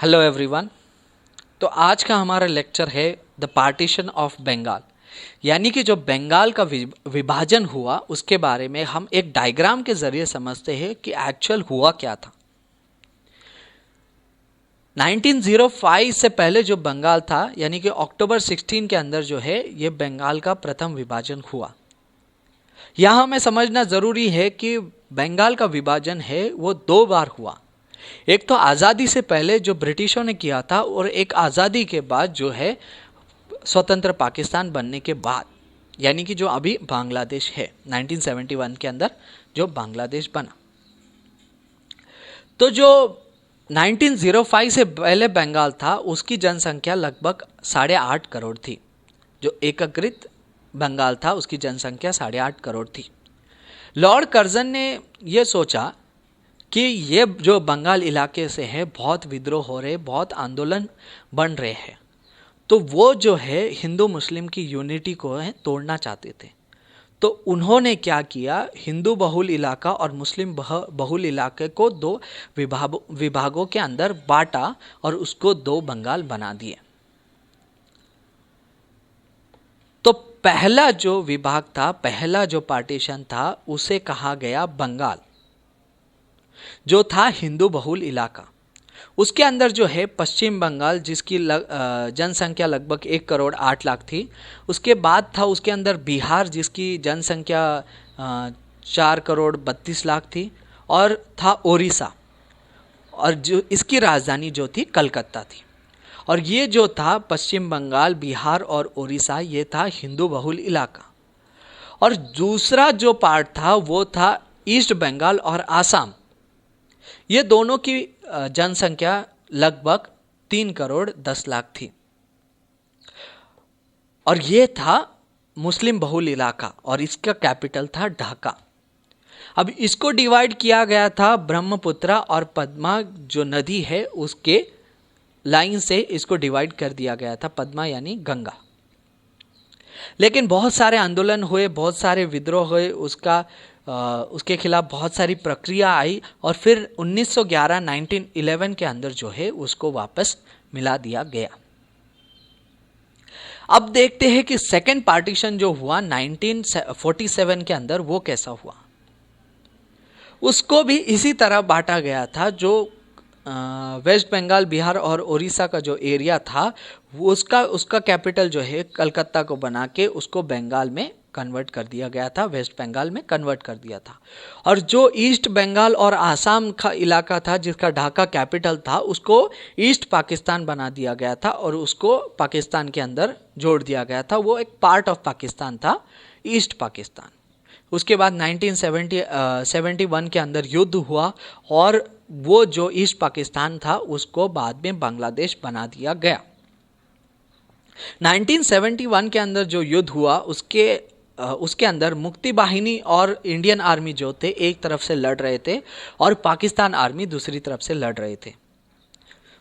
Hello everyone. तो आज का हमारा लेक्चर है द पार्टीशन ऑफ बंगाल, यानी कि जो बंगाल का विभाजन हुआ उसके बारे में हम एक डायग्राम के जरिए समझते हैं कि एक्चुअल हुआ क्या था। 1905 से पहले जो बंगाल था, यानी कि अक्टूबर 16 के अंदर जो है ये बंगाल का प्रथम विभाजन हुआ। यहाँ हमें समझना जरूरी है कि बंगाल का विभाजन है वो दो बार हुआ। एक तो आज़ादी से पहले जो ब्रिटिशों ने किया था, और एक आज़ादी के बाद जो है स्वतंत्र पाकिस्तान बनने के बाद, यानी कि जो अभी बांग्लादेश है 1971 के अंदर जो बांग्लादेश बना। तो जो 1905 से पहले बंगाल था उसकी जनसंख्या लगभग 8.5 करोड़ थी। जो एकीकृत बंगाल था उसकी जनसंख्या 8.5 करोड़ थी। लॉर्ड कर्जन ने यह सोचा कि ये जो बंगाल इलाके से है बहुत विद्रोह हो रहे, बहुत आंदोलन बन रहे हैं, तो वो जो है हिंदू मुस्लिम की यूनिटी को है तोड़ना चाहते थे। तो उन्होंने क्या किया, हिंदू बहुल इलाका और मुस्लिम बहुल इलाके को दो विभागों के अंदर बांटा और उसको दो बंगाल बना दिए। तो पहला जो विभाग था, पहला जो पार्टीशन था, उसे कहा गया बंगाल, जो था हिंदू बहुल इलाका। उसके अंदर जो है पश्चिम बंगाल, जिसकी जनसंख्या लगभग 1 करोड़ 8 लाख थी। उसके बाद था उसके अंदर बिहार, जिसकी जनसंख्या 4 करोड़ 32 लाख थी। और था ओडिशा, और जो इसकी राजधानी जो थी कलकत्ता थी। और ये जो था पश्चिम बंगाल, बिहार और ओडिशा, ये था हिंदू बहुल इलाका। और दूसरा जो पार्ट था वो था ईस्ट बंगाल और आसाम। ये दोनों की जनसंख्या लगभग 3 करोड़ 10 लाख थी। और ये था मुस्लिम बहुल इलाका, और इसका कैपिटल था ढाका। अब इसको डिवाइड किया गया था ब्रह्मपुत्र और पद्मा जो नदी है उसके लाइन से इसको डिवाइड कर दिया गया था, पद्मा यानी गंगा। लेकिन बहुत सारे आंदोलन हुए, बहुत सारे विद्रोह हुए, उसके खिलाफ बहुत सारी प्रक्रिया आई, और फिर 1911 के अंदर जो है उसको वापस मिला दिया गया। अब देखते हैं कि सेकेंड पार्टीशन जो हुआ 1947 के अंदर वो कैसा हुआ। उसको भी इसी तरह बांटा गया था। जो वेस्ट बंगाल, बिहार और उड़ीसा का जो एरिया था वो उसका कैपिटल जो है कलकत्ता को बना के उसको बंगाल में कन्वर्ट कर दिया गया था, वेस्ट बंगाल में कन्वर्ट कर दिया था। और जो ईस्ट बंगाल और आसाम का इलाका था, जिसका ढाका कैपिटल था, उसको ईस्ट पाकिस्तान बना दिया गया था और उसको पाकिस्तान के अंदर जोड़ दिया गया था। वो एक पार्ट ऑफ पाकिस्तान था, ईस्ट पाकिस्तान। उसके बाद 1971 के अंदर युद्ध हुआ, और वो जो ईस्ट पाकिस्तान था उसको बाद में बांग्लादेश बना दिया गया। 1971 के अंदर जो युद्ध हुआ उसके अंदर मुक्ति बाहिनी और इंडियन आर्मी जो थे एक तरफ से लड़ रहे थे, और पाकिस्तान आर्मी दूसरी तरफ से लड़ रहे थे।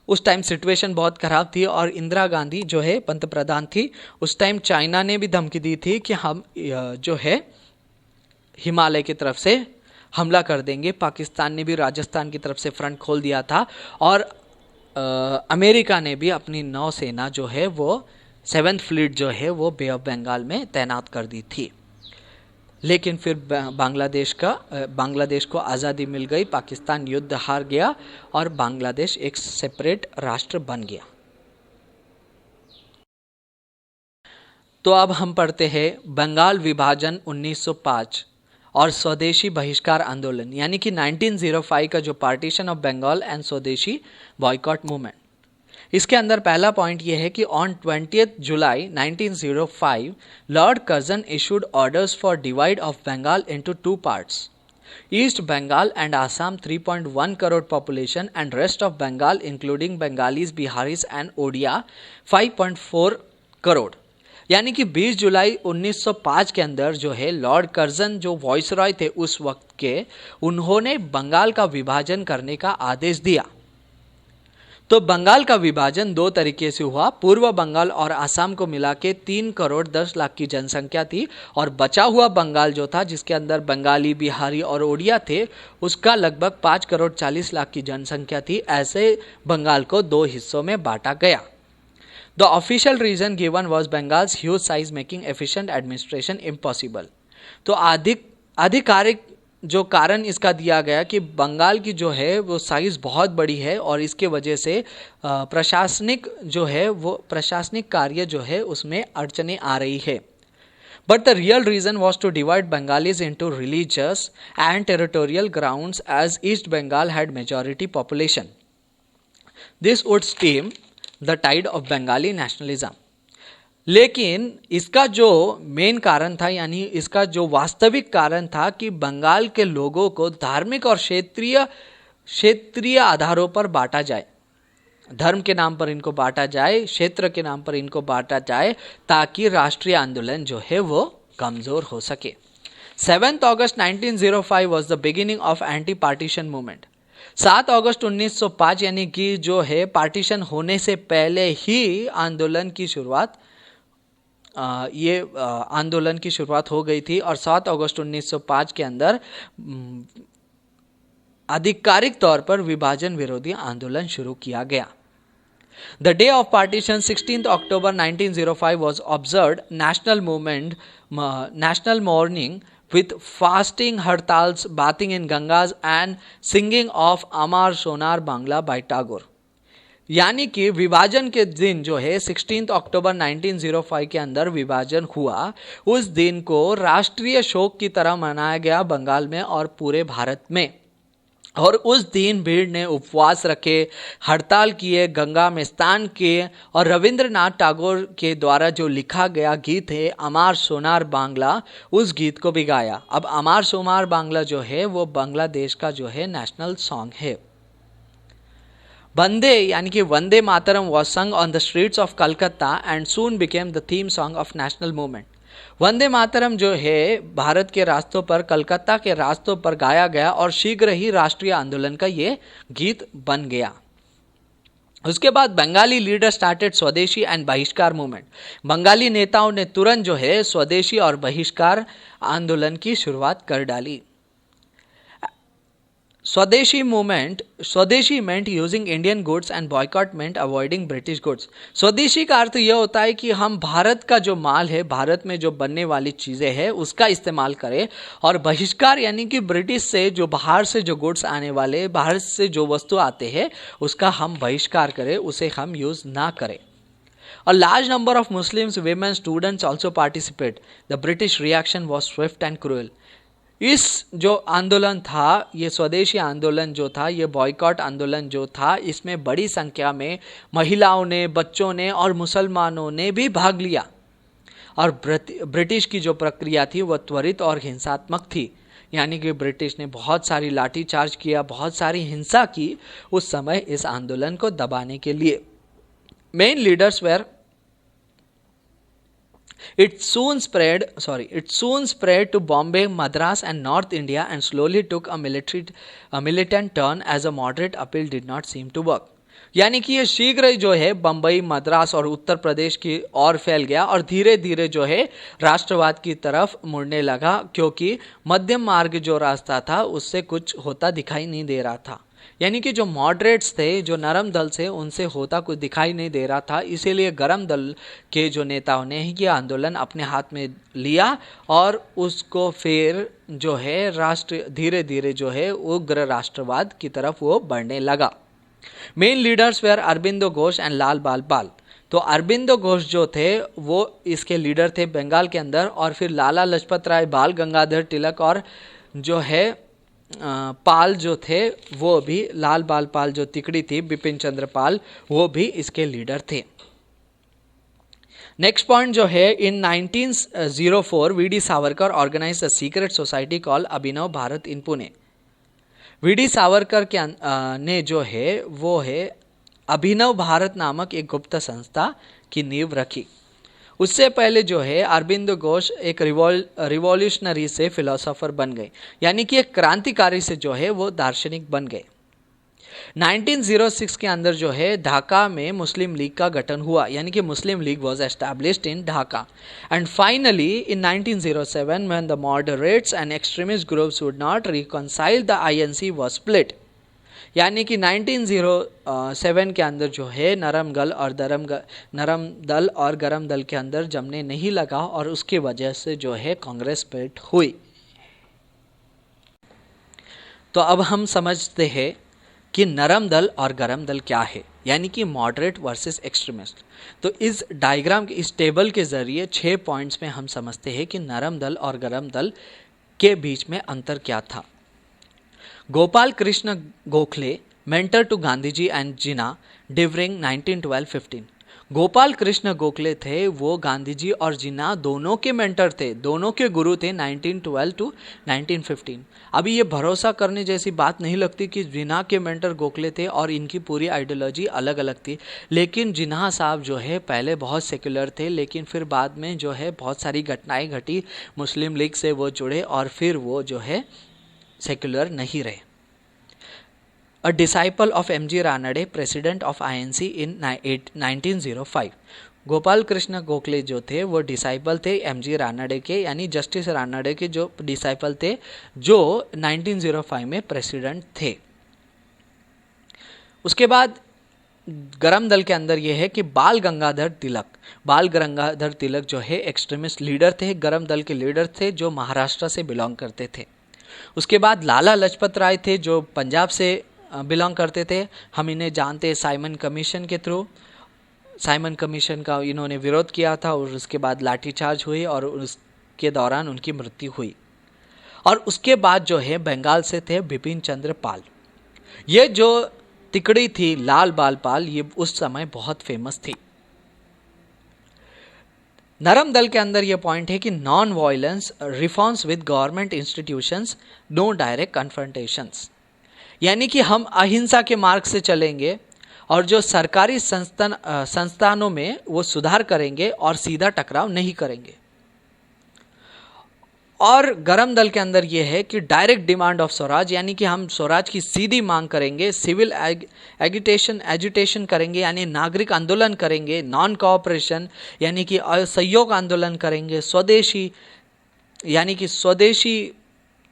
उस टाइम सिचुएशन बहुत खराब थी, और इंदिरा गांधी जो है पंतप्रधान थी। उस टाइम चाइना ने भी धमकी दी थी कि हम जो है हिमालय की तरफ से हमला कर देंगे। पाकिस्तान ने भी राजस्थान की तरफ से फ्रंट खोल दिया था, और अमेरिका ने भी अपनी नौसेना जो है वो 7th फ्लीट जो है वो बे ऑफ बंगाल में तैनात कर दी थी। लेकिन फिर बांग्लादेश को आज़ादी मिल गई, पाकिस्तान युद्ध हार गया और बांग्लादेश एक सेपरेट राष्ट्र बन गया। तो अब हम पढ़ते हैं बंगाल विभाजन 1905 और स्वदेशी बहिष्कार आंदोलन, यानी कि 1905 का जो partition of Bengal and swadeshi boycott movement. इसके अंदर पहला पॉइंट यह है कि on 20 July 1905 Lord Curzon issued orders for divide of Bengal into 2 parts, east Bengal and Assam 3.1 crore population and rest of Bengal including Bengalis, Biharis and Odia 5.4 crore. यानी कि 20 जुलाई 1905 के अंदर जो है लॉर्ड कर्जन जो वॉइसरॉय थे उस वक्त के, उन्होंने बंगाल का विभाजन करने का आदेश दिया। तो बंगाल का विभाजन दो तरीके से हुआ। पूर्व बंगाल और असम को मिला के 3 करोड़ 10 लाख की जनसंख्या थी, और बचा हुआ बंगाल जो था, जिसके अंदर बंगाली, बिहारी और ओडिया थे, उसका लगभग 5 करोड़ 40 लाख की जनसंख्या थी। ऐसे बंगाल को दो हिस्सों में बांटा गया। The official reason given was Bengal's huge size making efficient administration impossible. तो आधिकारिक जो कारण इसका दिया गया कि बंगाल की जो है वो साइज बहुत बड़ी है, और इसके वजह से प्रशासनिक कार्य जो है उसमें अड़चने आ रही है। But the real reason was to divide Bengalis into religious and territorial grounds as east Bengal had majority population. This would steam the tide of Bengali nationalism. लेकिन इसका जो मेन कारण था, यानी इसका जो वास्तविक कारण था कि बंगाल के लोगों को धार्मिक और क्षेत्रीय आधारों पर बांटा जाए, धर्म के नाम पर इनको बांटा जाए, क्षेत्र के नाम पर इनको बांटा जाए, ताकि राष्ट्रीय आंदोलन जो है वो कमजोर हो सके। 7 अगस्त 1905 was the beginning of anti partition movement. 7 अगस्त 1905 यानी कि जो है पार्टीशन होने से पहले ही आंदोलन की शुरुआत आंदोलन की शुरुआत हो गई थी, और 7 अगस्त 1905 के अंदर आधिकारिक तौर पर विभाजन विरोधी आंदोलन शुरू किया गया। The day of partition 16 October 1905 was observed national mourning with fasting, hartals, bathing in Gangas and singing of Amar Sonar Bangla by Tagore। यानी कि विभाजन के दिन जो है 16 अक्टूबर 1905 के अंदर विभाजन हुआ, उस दिन को राष्ट्रीय शोक की तरह मनाया गया बंगाल में और पूरे भारत में। और उस दिन भीड़ ने उपवास रखे, हड़ताल किए, गंगा में स्नान किए, और रविंद्रनाथ टैगोर के द्वारा जो लिखा गया गीत है अमार सोनार बांग्ला, उस गीत को भी गाया। अब अमार सोनार बांग्ला जो है वो बांग्लादेश का जो है नेशनल सॉन्ग है। वंदे यानी कि Vande Mataram was sung on the streets of Calcutta and soon became the theme song of national movement. Vande Mataram जो है भारत के रास्तों पर, कलकत्ता के रास्तों पर गाया गया, और शीघ्र ही राष्ट्रीय आंदोलन का ये गीत बन गया। उसके बाद बंगाली लीडर स्टार्टेड स्वदेशी एंड बहिष्कार मूवमेंट। बंगाली नेताओं ने तुरंत जो है स्वदेशी और बहिष्कार आंदोलन की शुरुआत कर डाली। Swadeshi meant using Indian goods and boycott meant avoiding British goods. Swadeshi का अर्थ यह होता है कि हम भारत का जो माल है, भारत में जो बनने वाली चीज़ें हैं उसका इस्तेमाल करें, और बहिष्कार यानी कि ब्रिटिश से जो बाहर से जो गुड्स आने वाले, बाहर से जो वस्तु आते हैं उसका हम बहिष्कार करें, उसे हम यूज़ ना करें। A large number of Muslims, women, students also participate. The British reaction was swift and cruel. इस जो आंदोलन था, ये स्वदेशी आंदोलन जो था, ये बॉयकॉट आंदोलन जो था, इसमें बड़ी संख्या में महिलाओं ने, बच्चों ने और मुसलमानों ने भी भाग लिया। और ब्रिटिश की जो प्रक्रिया थी वह त्वरित और हिंसात्मक थी, यानी कि ब्रिटिश ने बहुत सारी लाठीचार्ज किया, बहुत सारी हिंसा की उस समय इस आंदोलन को दबाने के लिए। Main leaders were It soon spread to Bombay, Madras and North India and slowly took a militant turn as a moderate appeal did not seem to work. यानी कि ये शीघ्र ही जो है बम्बई, मद्रास और उत्तर प्रदेश की ओर फैल गया, और धीरे धीरे जो है राष्ट्रवाद की तरफ मुड़ने लगा, क्योंकि मध्यम मार्ग जो रास्ता था उससे कुछ होता दिखाई नहीं दे रहा था। यानी कि जो मॉडरेट्स थे, जो नरम दल से, उनसे होता कुछ दिखाई नहीं दे रहा था। इसीलिए गरम दल के जो नेताओं ने ये आंदोलन अपने हाथ में लिया, और उसको फिर जो है धीरे धीरे जो है उग्र राष्ट्रवाद की तरफ वो बढ़ने लगा। Main leaders were Aurobindo Ghosh and Lal Bal Pal. तो अरबिंदो घोष जो थे वो इसके लीडर थे बंगाल के अंदर, और फिर लाला लाजपत राय, बाल गंगाधर तिलक और जो है पाल जो थे वो भी, लाल बाल पाल जो तिकड़ी थी, बिपिन चंद्र पाल, वो भी इसके लीडर थे। नेक्स्ट पॉइंट जो है, in 1904 V D Savarkar organise a secret society call Abhinav Bharat in Pune. V D Savarkar ने जो है वो है अभिनव भारत नामक एक गुप्त संस्था की नींव रखी। उससे पहले जो है अरबिंदो घोष एक रिवॉल्यूशनरी से फिलोसोफर बन गए, यानी कि एक क्रांतिकारी से जो है वो दार्शनिक बन गए। 1906 के अंदर जो है ढाका में मुस्लिम लीग का गठन हुआ, यानी कि Muslim League was established in Dhaka. And finally in 1907 when the moderates and extremist groups would not reconcile the INC was split. यानी कि 1907 के अंदर जो है नरम दल और गरम दल के अंदर जमने नहीं लगा और उसकी वजह से जो है कांग्रेस स्प्लिट हुई. तो अब हम समझते हैं कि नरम दल और गरम दल क्या है, यानी कि मॉडरेट वर्सेस एक्सट्रीमिस्ट. तो इस डायग्राम के इस टेबल के जरिए 6 पॉइंट्स में हम समझते हैं कि नरम दल और गरम दल के बीच में अंतर क्या था. Gopal Krishna Gokhale, mentor to Gandhiji and Jinnah during 1912-15. Gopal Krishna Gokhale थे, वो गांधीजी और जिन्ना दोनों के मेंटर थे, दोनों के गुरु थे 1912 to 1915. अभी ये भरोसा करने जैसी बात नहीं लगती कि जिन्ना के मेंटर गोखले थे और इनकी पूरी आइडियोलॉजी अलग अलग थी. लेकिन जिन्ना साहब जो है पहले बहुत सेक्युलर थे, लेकिन फिर बाद में जो है बहुत सारी घटनाएं घटी, मुस्लिम लीग से वो जुड़े और फिर वो जो है सेक्युलर नहीं रहे. A disciple of M.G. Ranade, president of INC in 1905. Gopal Krishna Gokhale जो थे वो डिसाइपल थे एमजी रानाडे के, यानी जस्टिस रानाडे के जो डिसाइपल थे, जो 1905 में प्रेसिडेंट थे. उसके बाद गरम दल के अंदर ये है कि बाल गंगाधर तिलक जो है एक्सट्रीमिस्ट लीडर थे, गरम दल के लीडर थे जो महाराष्ट्र से बिलोंग करते थे. उसके बाद लाला लजपत राय थे जो पंजाब से बिलोंग करते थे. हम इन्हें जानते हैं साइमन कमीशन के थ्रू. साइमन कमीशन का इन्होंने विरोध किया था और उसके बाद लाठीचार्ज हुई और उसके दौरान उनकी मृत्यु हुई. और उसके बाद जो है बंगाल से थे बिपिन चंद्र पाल. ये जो तिकड़ी थी लाल बाल पाल, ये उस समय बहुत फेमस थी. नरम दल के अंदर यह पॉइंट है कि non violence, reforms with government institutions, no direct confrontations. यानी कि हम अहिंसा के मार्ग से चलेंगे और जो सरकारी संस्थानों में वो सुधार करेंगे और सीधा टकराव नहीं करेंगे. और गरम दल के अंदर ये है कि डायरेक्ट डिमांड ऑफ स्वराज, यानी कि हम स्वराज की सीधी मांग करेंगे. सिविल एजिटेशन करेंगे, यानी नागरिक आंदोलन करेंगे. नॉन कोऑपरेशन, यानी कि असहयोग आंदोलन करेंगे. स्वदेशी, यानी कि स्वदेशी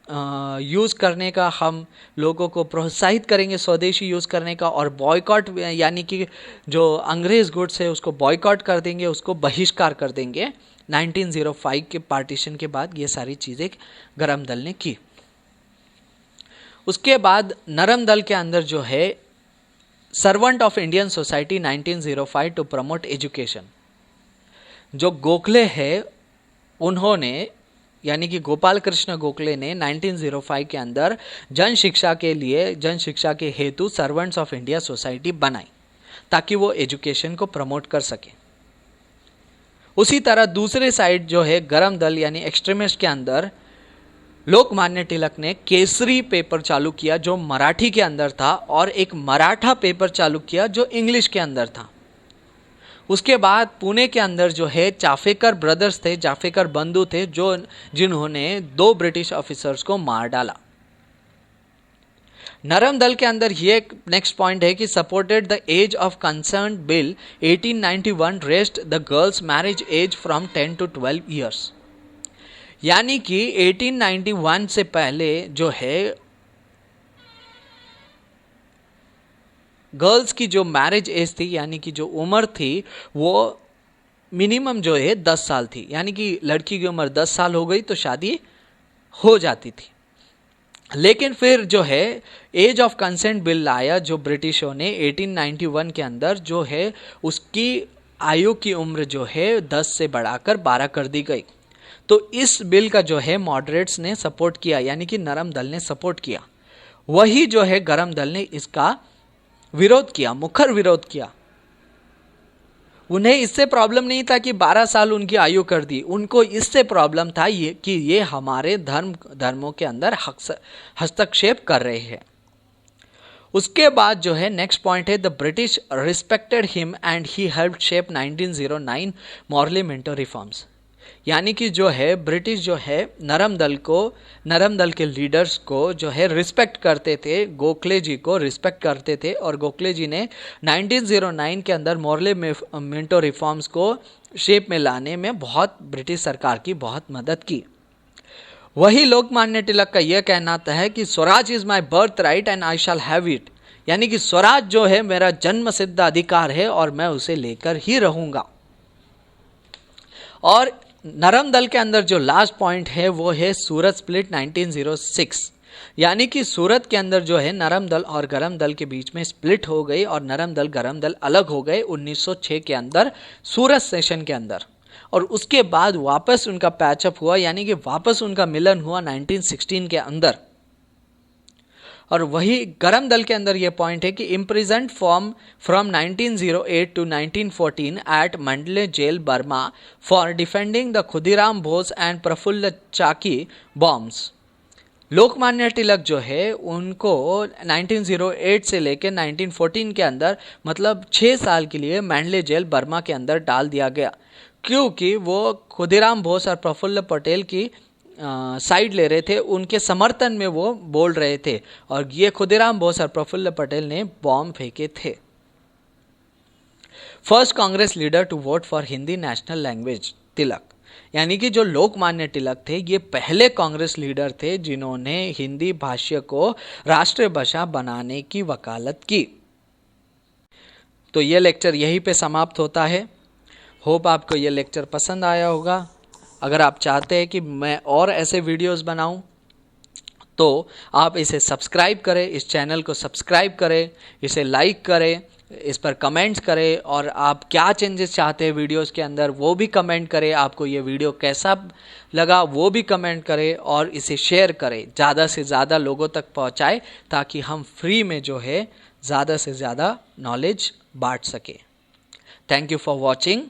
यूज़ करने का हम लोगों को प्रोत्साहित करेंगे, स्वदेशी यूज़ करने का. और बॉयकॉट, यानी कि जो अंग्रेज़ गुड्स है उसको बॉयकॉट कर देंगे, उसको बहिष्कार कर देंगे. 1905 के पार्टीशन के बाद ये सारी चीज़ें गरम दल ने की. उसके बाद नरम दल के अंदर जो है servant of Indian society 1905 to promote education. जो गोखले है उन्होंने, यानी कि गोपाल कृष्ण गोखले ने 1905 के अंदर जन शिक्षा के हेतु सर्वेंट्स ऑफ इंडिया सोसाइटी बनाई ताकि वो एजुकेशन को प्रमोट कर सके. उसी तरह दूसरे साइड जो है गरम दल यानी एक्सट्रीमिस्ट के अंदर लोकमान्य तिलक ने केसरी पेपर चालू किया जो मराठी के अंदर था, और एक मराठा पेपर चालू किया जो इंग्लिश के अंदर था. उसके बाद पुणे के अंदर जो है चाफेकर ब्रदर्स थे, चाफेकर बंधु थे, जिन्होंने 2 ब्रिटिश ऑफिसर्स को मार डाला. नरम दल के अंदर ये नेक्स्ट पॉइंट है कि supported the age of concern bill 1891 raised the girls marriage age from 10 to 12 years. यानी कि 1891 से पहले जो है गर्ल्स की जो मैरिज एज थी, यानी कि जो उम्र थी, वो मिनिमम जो है 10 साल थी. यानी कि लड़की की उम्र 10 साल हो गई तो शादी हो जाती थी. लेकिन फिर जो है एज ऑफ कंसेंट बिल लाया जो ब्रिटिशों ने 1891 के अंदर, जो है उसकी आयु की उम्र जो है 10 से बढ़ाकर 12 कर दी गई. तो इस बिल का जो है मॉडरेट्स ने सपोर्ट किया, यानी कि नरम दल ने सपोर्ट किया. वही जो है गरम दल ने इसका विरोध किया, मुखर विरोध किया. उन्हें इससे प्रॉब्लम नहीं था कि 12 साल उनकी आयु कर दी, उनको इससे प्रॉब्लम था कि ये हमारे धर्मों के अंदर हस्तक्षेप कर रहे हैं. उसके बाद जो है नेक्स्ट पॉइंट है the British respected him and he helped shape 1909 morally Minto reforms. यानी कि जो है ब्रिटिश जो है नरम दल के लीडर्स को जो है रिस्पेक्ट करते थे, गोखले जी को रिस्पेक्ट करते थे, और गोखले जी ने 1909 के अंदर मॉर्ले मिंटो रिफॉर्म्स को शेप में लाने में बहुत ब्रिटिश सरकार की बहुत मदद की। वही लोकमान्य तिलक का यह कहना है कि Swaraj is my birth right and I shall have it, यानी कि स्वराज जो है मेरा जन्म सिद्ध अधिकार है और मैं उसे लेकर ही रहूंगा। और नरम दल के अंदर जो लास्ट पॉइंट है वो है सूरत स्प्लिट 1906, यानी कि सूरत के अंदर जो है नरम दल और गरम दल के बीच में स्प्लिट हो गई और नरम दल गरम दल अलग हो गए 1906 के अंदर सूरत सेशन के अंदर। और उसके बाद वापस उनका पैचअप हुआ, यानी कि वापस उनका मिलन हुआ 1916 के अंदर। और वही गरम दल के अंदर यह पॉइंट है कि imprisoned from 1908 to 1914 at Mandalay jail Burma for defending the Khudiram Bose and Prafulla Chaki bombs. Lokmanya Tilak जो है उनको 1908 से लेकर 1914 के अंदर मतलब 6 साल के लिए मंडले जेल बर्मा के अंदर डाल दिया गया, क्योंकि वो खुदीराम बोस और प्रफुल्ल पटेल की साइड ले रहे थे, उनके समर्थन में वो बोल रहे थे, और ये खुदीराम बोस और प्रफुल्ल पटेल ने बॉम्ब फेंके थे। First Congress leader to vote for Hindi national language Tilak, यानी कि जो लोकमान्य तिलक थे ये पहले कांग्रेस लीडर थे जिन्होंने हिंदी भाषा को राष्ट्रीय भाषा बनाने की वकालत की। तो ये लेक्चर यहीं पे समाप्त होता है। होप आपको ये लेक्चर पसंद आया होगा। अगर आप चाहते हैं कि मैं और ऐसे वीडियोस बनाऊं तो आप इसे सब्सक्राइब करें, इस चैनल को सब्सक्राइब करें, इसे लाइक करें, इस पर कमेंट्स करें, और आप क्या चेंजेस चाहते हैं वीडियोस के अंदर वो भी कमेंट करें। आपको ये वीडियो कैसा लगा वो भी कमेंट करें, और इसे शेयर करें, ज़्यादा से ज़्यादा लोगों तक पहुँचाएं ताकि हम फ्री में जो है ज़्यादा से ज़्यादा नॉलेज बांट सकें। Thank you for watching.